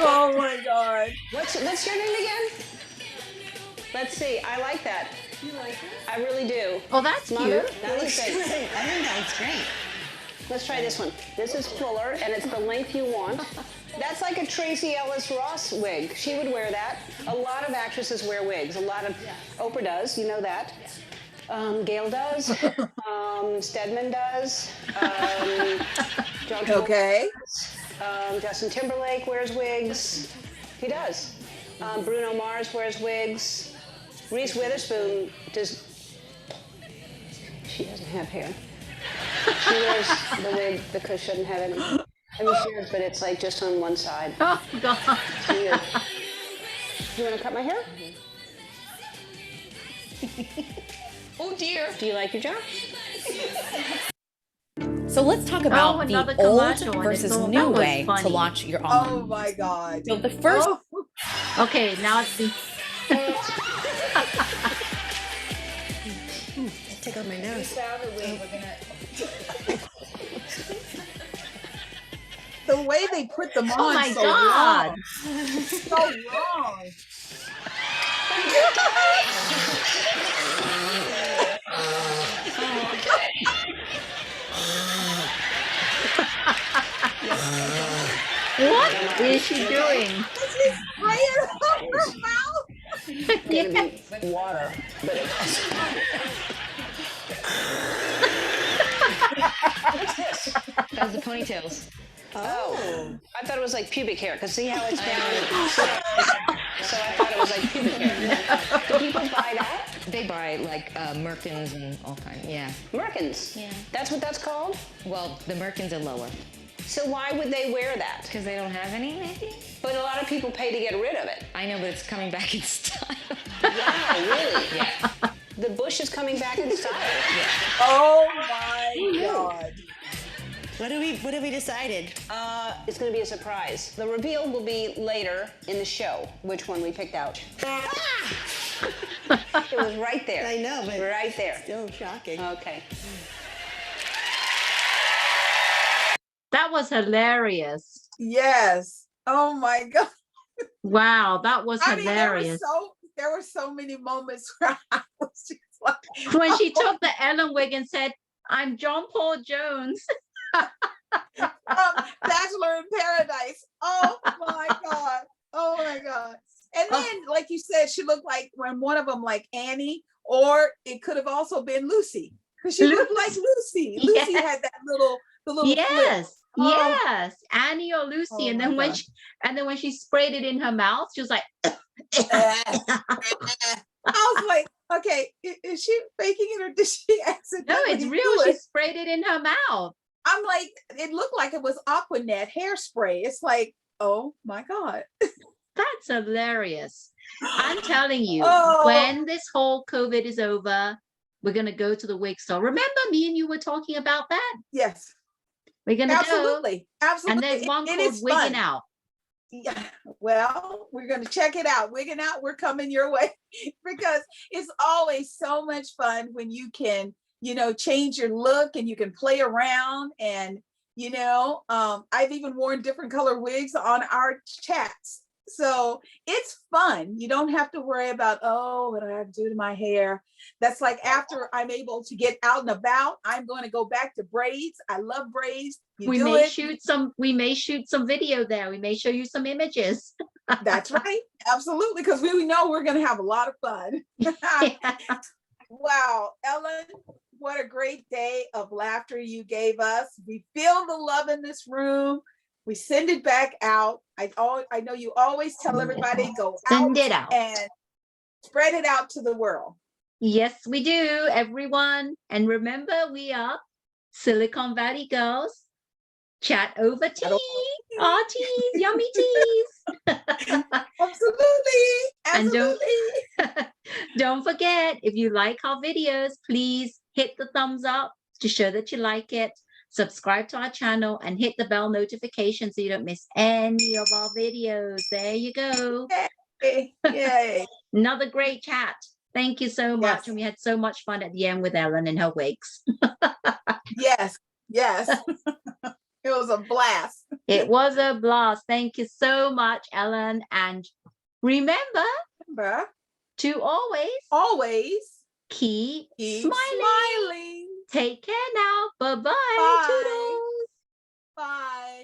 Oh my God. What's your name again? Let's see. I like that. You like it? I really do. Oh, that's Mother, cute. that looks Great. great. I think that looks great. Let's try this one. This is fuller, and it's the length you want. That's like a Tracy Ellis Ross wig. She would wear that. A lot of actresses wear wigs. A lot of Oprah does. You know that. Gail does. Stedman does. John Travolta Okay. does. Justin Timberlake wears wigs. He does. Bruno Mars wears wigs. Reese Witherspoon does. She doesn't have hair. She wears the wig because she doesn't have any. I mean, she does, but it's like just on one side. Oh, God. It's weird. You want to cut my hair? Oh dear. Do you like your job? So let's talk about another the old commercial, and versus it's all- new that was way to funny. launch your online. Oh my God. So the first Oh, Okay, now it's the. Take off my nose. the way they put them on. Oh my so God. Wrong. So wrong. What is she doing? She's spraying on her mouth. Yes. Water. But it That's the ponytails. Oh, I thought it was like pubic hair. Cause see how it's down. So I thought it was like pubic hair. Do people buy that? They buy like Merkins and all kinds. Yeah. Merkins. Yeah. That's what that's called. Well, the Merkins are lower So why would they wear that? because they don't have any, maybe. But a lot of people pay to get rid of it. I know, but it's coming back in style. Wow, really? Yeah. The bush is coming back in style. Oh my God. What have we decided? It's going to be a surprise. The reveal will be later in the show, which one we picked out. It was right there. I know, but Right there. still shocking. Okay. That was hilarious. Yes. Oh my God. Wow, that was I mean, hilarious. there were so many moments where I was just like, When she took the Ellen wig and said, "I'm John Paul Jones." Bachelor in Paradise. Oh my God. Oh my God. And then, like you said, she looked like when one of them like Annie, or it could have also been Lucy. Because she looked like Lucy. Lucy Yes. had that the little flip. Yes. Oh, Yes, Annie or Lucy. oh And my then when God. she sprayed it in her mouth, she was like, I was like, okay, is she faking it or did she no, accidentally it's do real. She it? sprayed it in her mouth. I'm like, it looked like it was Aquanet hairspray. It's like, oh my God. That's hilarious. I'm telling you, Oh, when this whole COVID is over, we're going to go to the wig store. Remember, me and you were talking about that? yes, We're going to go. absolutely. Absolutely. And there's one It called is Wigging fun. Out. Yeah, well, we're going to check it out. Wigging out, we're coming your way because it's always so much fun when you can, change your look and you can play around. And, I've even worn different color wigs on our chats. So it's fun. You don't have to worry about, oh, what do I have to do to my hair? That's like after I'm able to get out and about, I'm going to go back to braids. I love braids. We may shoot some video there. We may show you some images. That's right. Absolutely. Because we know we're going to have a lot of fun. Yeah. Wow. Ellen, what a great day of laughter you gave us. We feel the love in this room. We send it back out. I know you always tell everybody, go Send out it out. and spread it out to the world. Yes, we do, everyone. And remember, we are Silicon Valley Girls. Chat over tea. Our teas, yummy teas. Absolutely. And Absolutely. don't forget, if you like our videos, please hit the thumbs up to show that you like it. Subscribe to our channel and hit the bell notification so you don't miss any of our videos. There you go. Yay. Yay. Another great chat. Thank you so much. Yes. And we had so much fun at the end with Ellen and her wigs. Yes. Yes. It was a blast. It was a blast. Thank you so much, Ellen. And remember to always keep keep smiling. smiling. Take care now. Bye-bye. Bye. Toodles. Bye.